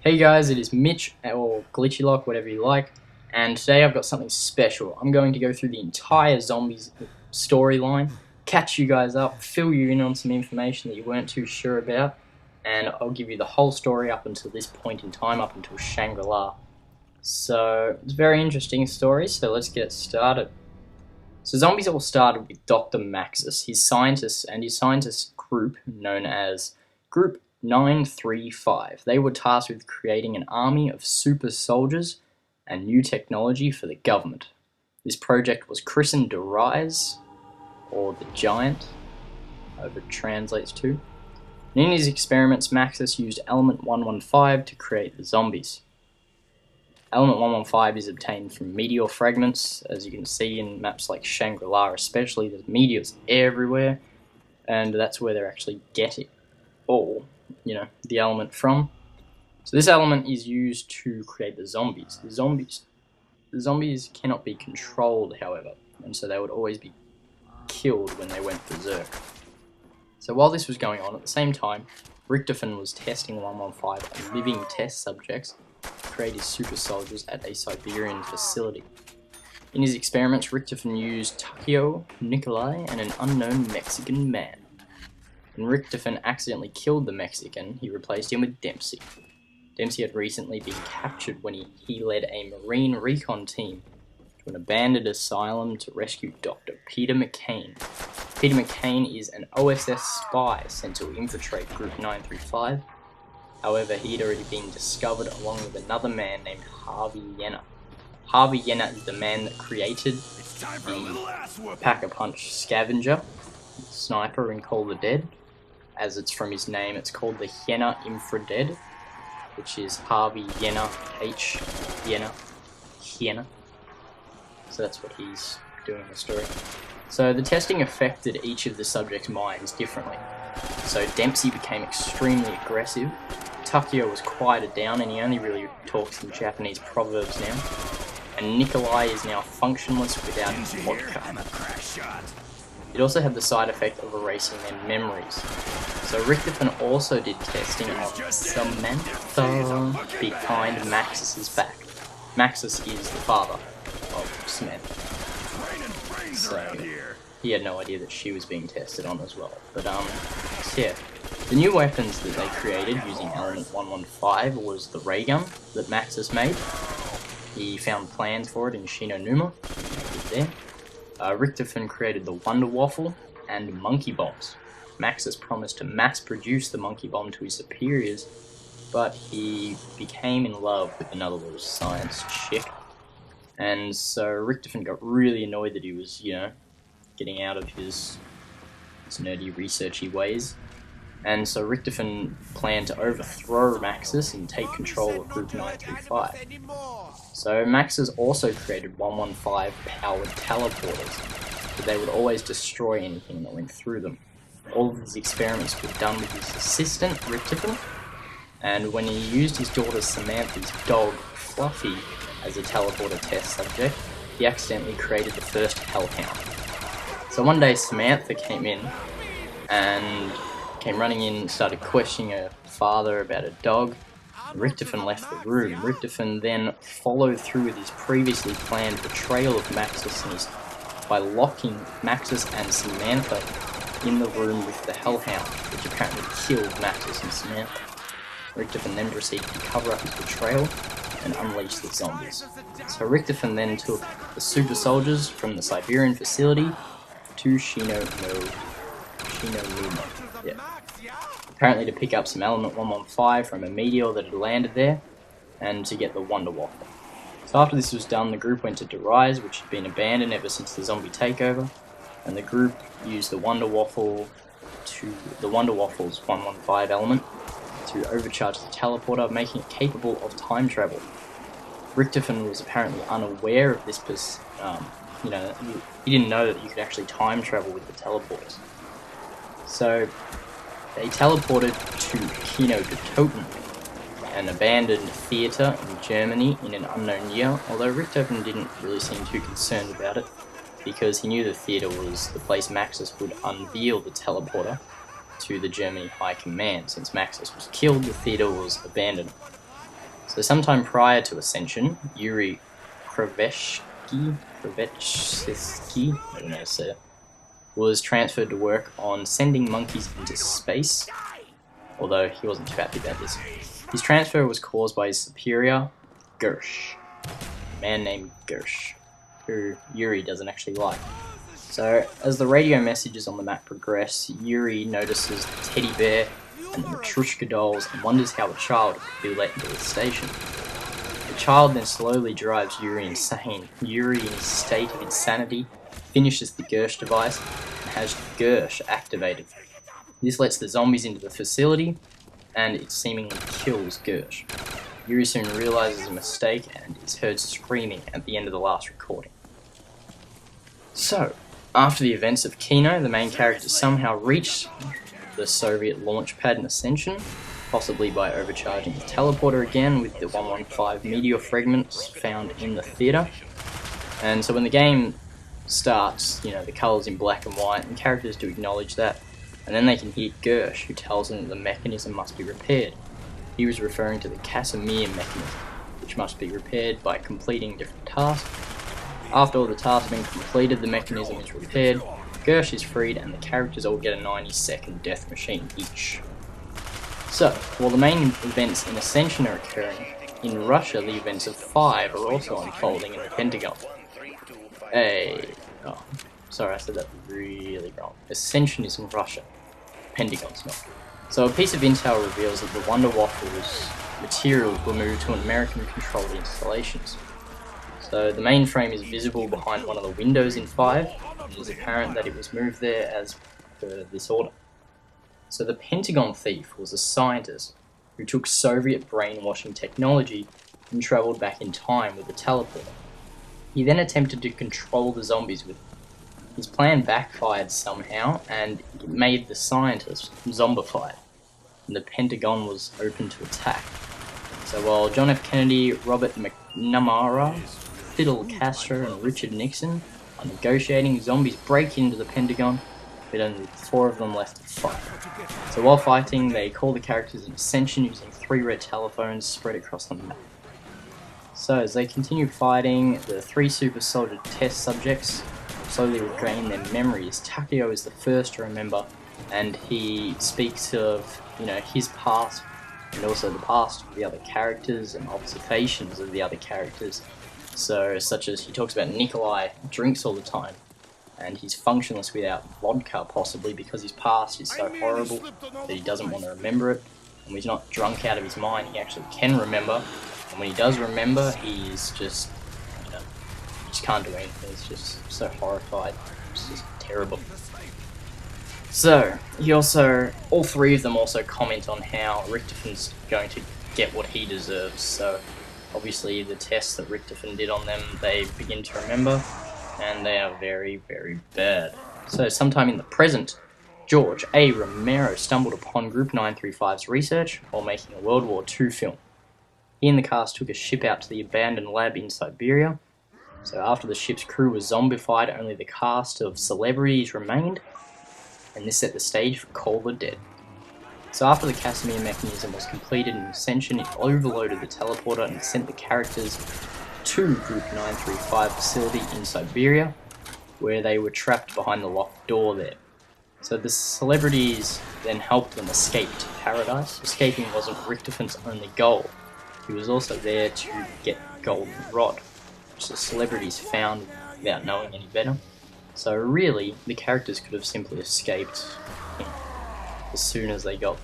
Hey guys, it is Mitch, or Glitchy Lock, whatever you like, and today I've got something special. I'm going to go through the entire Zombies storyline, catch you guys up, fill you in on some information that you weren't too sure about, and I'll give you the whole story up until this point in time, up until Shangri-La. So, it's a very interesting story, so let's get started. So Zombies all started with Dr. Maxis, his scientist group known as Group 935. They were tasked with creating an army of super soldiers and new technology for the government. This project was christened the Rise, or the Giant, however it translates to. And in his experiments, Maxis used element 115 to create the zombies. Element 115 is obtained from meteor fragments, as you can see in maps like Shangri-La especially. There's meteors everywhere, and that's where they're actually getting all, the element from. So this element is used to create the zombies. The zombies cannot be controlled, however, and so they would always be killed when they went berserk. So while this was going on, at the same time, Richtofen was testing 115 on living test subjects to create his super soldiers at a Siberian facility. In his experiments, Richtofen used Takio, Nikolai, and an unknown Mexican man. When Richtofen accidentally killed the Mexican, he replaced him with Dempsey. Dempsey had recently been captured when he led a Marine recon team to an abandoned asylum to rescue Dr. Peter McCain. Peter McCain is an OSS spy sent to infiltrate Group 935. However, he had already been discovered along with another man named Harvey Yenna. Harvey Yenna is the man that created the Pack-a-Punch scavenger, sniper in Call the Dead. As it's from his name, it's called the Yenna Infradead, which is Harvey Yenna, H. Yenna. So that's what he's doing in the story. So the testing affected each of the subjects' minds differently. So Dempsey became extremely aggressive, Takio was quieted down and he only really talks in Japanese proverbs now, and Nikolai is now functionless without his vodka. It also had the side effect of erasing their memories. So Richtofen also did testing on Samantha behind Maxis's back. Maxis is the father of Samantha. So he had no idea that she was being tested on as well. But yeah. The new weapons that they created using element 115 was the ray gun that Maxis made. He found plans for it in Shinonuma, there. Richtofen created the Wonder Waffle and monkey bombs. Maxis promised to mass produce the monkey bomb to his superiors, but he became in love with another little science chick. And so Richtofen got really annoyed that he was, getting out of his nerdy, researchy ways. And so Richtofen planned to overthrow Maxis and take control of Group 935. So Maxis also created 115 powered teleporters, but they would always destroy anything that went through them. All of his experiments were done with his assistant, Richtofen, and when he used his daughter Samantha's dog, Fluffy, as a teleporter test subject, he accidentally created the first hellhound. So one day Samantha came in and came running in and started questioning her father about a dog. Richtofen left the room. Richtofen then followed through with his previously planned betrayal of Maxis by locking Maxis and Samantha in the room with the hellhound, which apparently killed Maxis and Samantha. Richtofen then proceeded to cover up his betrayal and unleash the zombies. So Richtofen then took the super soldiers from the Siberian facility to Shinonuma. Apparently to pick up some element 115 from a meteor that had landed there, and to get the Wonder Waffle. So after this was done, the group went to the Rise, which had been abandoned ever since the zombie takeover, and the group used the Wonder Waffle's 115 element to overcharge the teleporter, making it capable of time travel. Richtofen was apparently unaware of this, he didn't know that you could actually time travel with the teleporters. So they teleported to Kino de Toten, an abandoned theatre in Germany in an unknown year, although Richtofen didn't really seem too concerned about it, because he knew the theatre was the place Maxis would unveil the teleporter to the Germany High Command. Since Maxis was killed, the theatre was abandoned. So sometime prior to Ascension, Yuri Kravetsky, I don't know how to say it, was transferred to work on sending monkeys into space, although he wasn't too happy about this. His transfer was caused by his superior, Gersh, a man named Gersh, who Yuri doesn't actually like. So, as the radio messages on the map progress, Yuri notices the teddy bear and the Matryoshka dolls and wonders how a child could be let into the station. The child then slowly drives Yuri insane. Yuri, in his state of insanity, finishes the Gersh device and has Gersh activated. This lets the zombies into the facility, and it seemingly kills Gersh. Yuri soon realizes a mistake and is heard screaming at the end of the last recording. So, after the events of Kino, the main character somehow reached the Soviet launch pad in Ascension, possibly by overcharging the teleporter again with the 115 meteor fragments found in the theatre. And so when the game starts, the colours in black and white, and characters do acknowledge that, and then they can hear Gersh, who tells them that the mechanism must be repaired. He was referring to the Casimir mechanism, which must be repaired by completing different tasks. After all the tasks have been completed, the mechanism is repaired, Gersh is freed, and the characters all get a 90-second death machine each. So, while the main events in Ascension are occurring, in Russia the events of 5 are also unfolding in the Pentagon. Sorry, I said that really wrong. Ascension is in Russia, Pentagon's not. So a piece of intel reveals that the Wonder Waffle's materials were moved to American-controlled installations. So the mainframe is visible behind one of the windows in 5, and it is apparent that it was moved there as per this order. So the Pentagon thief was a scientist who took Soviet brainwashing technology and travelled back in time with a teleporter. He then attempted to control the zombies with it. His plan backfired somehow, and it made the scientist zombified, and the Pentagon was open to attack. So while John F. Kennedy, Robert McNamara, Fidel Castro, and Richard Nixon are negotiating, zombies break into the Pentagon, with only 4 of them left to fight. So while fighting, they call the characters in Ascension using 3 red telephones spread across the map. So as they continue fighting, the 3 super soldier test subjects slowly regain their memories. Takeo is the first to remember, and he speaks of, his past and also the past of the other characters and observations of the other characters. So, such as he talks about Nikolai drinks all the time, and he's functionless without vodka, possibly because his past is so horrible that he doesn't want to remember it. And when he's not drunk out of his mind, he actually can remember. And when he does remember, he's just, he just can't do anything. He's just so horrified. It's just terrible. So, all 3 of them also comment on how Richtofen's going to get what he deserves. So, obviously the tests that Richtofen did on them, they begin to remember, and they are very, very bad. So, sometime in the present, George A. Romero stumbled upon Group 935's research while making a World War II film. He and the cast took a ship out to the abandoned lab in Siberia. So after the ship's crew was zombified, only the cast of celebrities remained, and this set the stage for Call the Dead. So after the Casimir mechanism was completed in Ascension, it overloaded the teleporter and sent the characters to Group 935 facility in Siberia, where they were trapped behind the locked door there. So the celebrities then helped them escape to paradise. Escaping wasn't Richtofen's only goal. He was also there to get the Golden Rod, which the celebrities found without knowing any better. So really, the characters could have simply escaped as soon as they got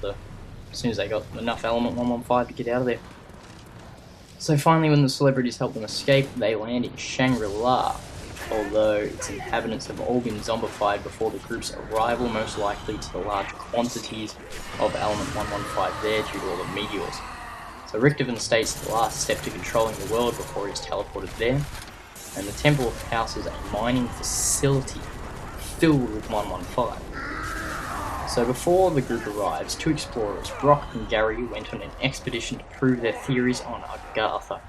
enough element 115 to get out of there. So finally, when the celebrities help them escape, they land in Shangri-La, although its inhabitants have all been zombified before the group's arrival, most likely to the large quantities of element 115 there due to all the meteors. So Richtofen states the last step to controlling the world before he's teleported there, and the temple houses a mining facility filled with 115. So before the group arrives, 2 explorers, Brock and Gary, went on an expedition to prove their theories on Agartha.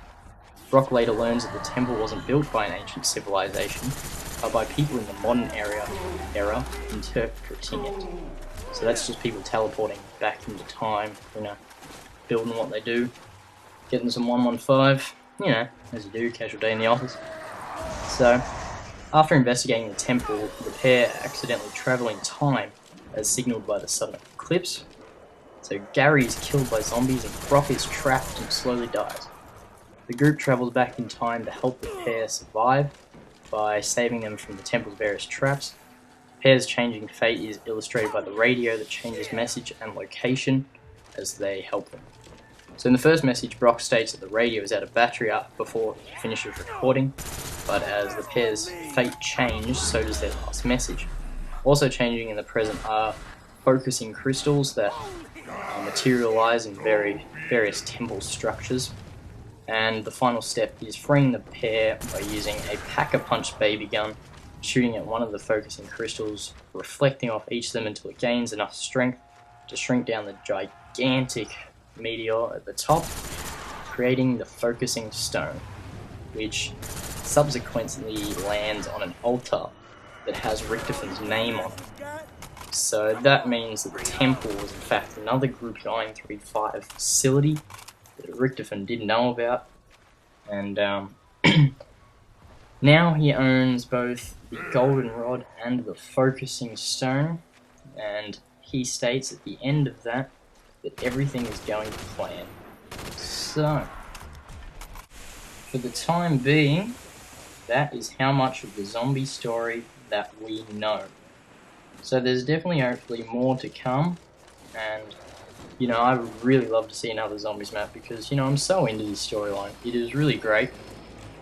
Brock later learns that the temple wasn't built by an ancient civilization, but by people in the modern era interpreting it. So that's just people teleporting back into time, building what they do. getting some 115, you know, as you do, casual day in the office. So, after investigating the temple, the pair accidentally travel in time, as signalled by the sudden eclipse. So Gary is killed by zombies and Brock is trapped and slowly dies. The group travels back in time to help the pair survive by saving them from the temple's various traps. The pair's changing fate is illustrated by the radio that changes message and location as they help them. So in the first message, Brock states that the radio is out of battery up before he finishes recording, but as the pair's fate changed, so does their last message. Also changing in the present are focusing crystals that materialize in various temple structures. And the final step is freeing the pair by using a pack-a-punch baby gun, shooting at one of the focusing crystals, reflecting off each of them until it gains enough strength to shrink down the gigantic meteor at the top, creating the focusing stone, which subsequently lands on an altar that has Richtofen's name on it. So that means that the temple was in fact another Group 935 facility that Richtofen didn't know about, and now he owns both the golden rod and the focusing stone, and he states at the end of that everything is going to plan. So, for the time being, that is how much of the zombie story that we know. So there's definitely hopefully more to come, and you know, I would really love to see another zombies map because, you know, I'm so into this storyline. It is really great.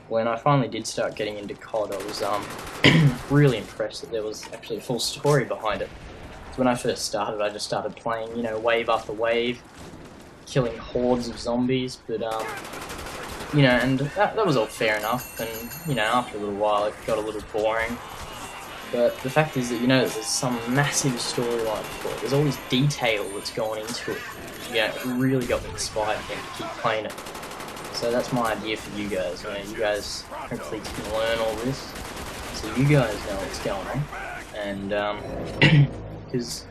When I finally did start getting into COD, I was really impressed that there was actually a full story behind it. So when I first started, I just started playing, you know, wave after wave, killing hordes of zombies, but you know, and that was all fair enough, and you know, after a little while it got a little boring. But the fact is that, you know, there's some massive storyline for it. There's all this detail that's gone into it. Yeah, it really got me inspired again to keep playing it. So that's my idea for you guys. I mean, you guys hopefully can learn all this, so you guys know what's going on. And, because,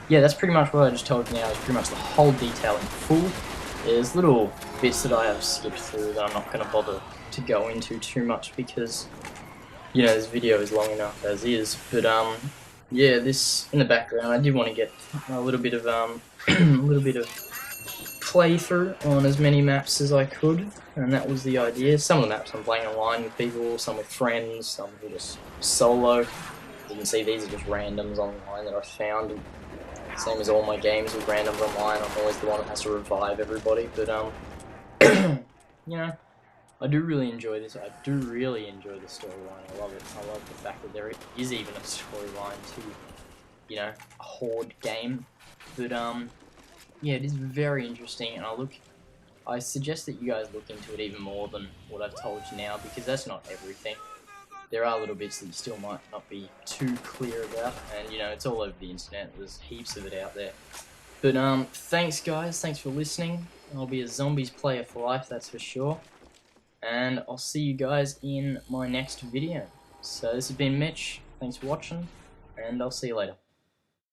yeah, that's pretty much what I just told you now. It's pretty much the whole detail in full. There's little bits that I have skipped through that I'm not going to bother to go into too much because, you know, this video is long enough as is, but yeah, this in the background, I did want to get a little bit of playthrough on as many maps as I could, and that was the idea. Some of the maps I'm playing online with people, some with friends, some are just solo. You can see these are just randoms online that I found. And same as all my games with randoms online, I'm always the one that has to revive everybody. But you know, I do really enjoy this. I do really enjoy the storyline. I love it. I love the fact that there is even a storyline to, you know, a horde game. But yeah, it is very interesting, and I suggest that you guys look into it even more than what I've told you now, because that's not everything. There are little bits that you still might not be too clear about, and you know, it's all over the internet. There's heaps of it out there. But thanks guys, thanks for listening. I'll be a zombies player for life, that's for sure. And I'll see you guys in my next video. So this has been Mitch, thanks for watching, and I'll see you later.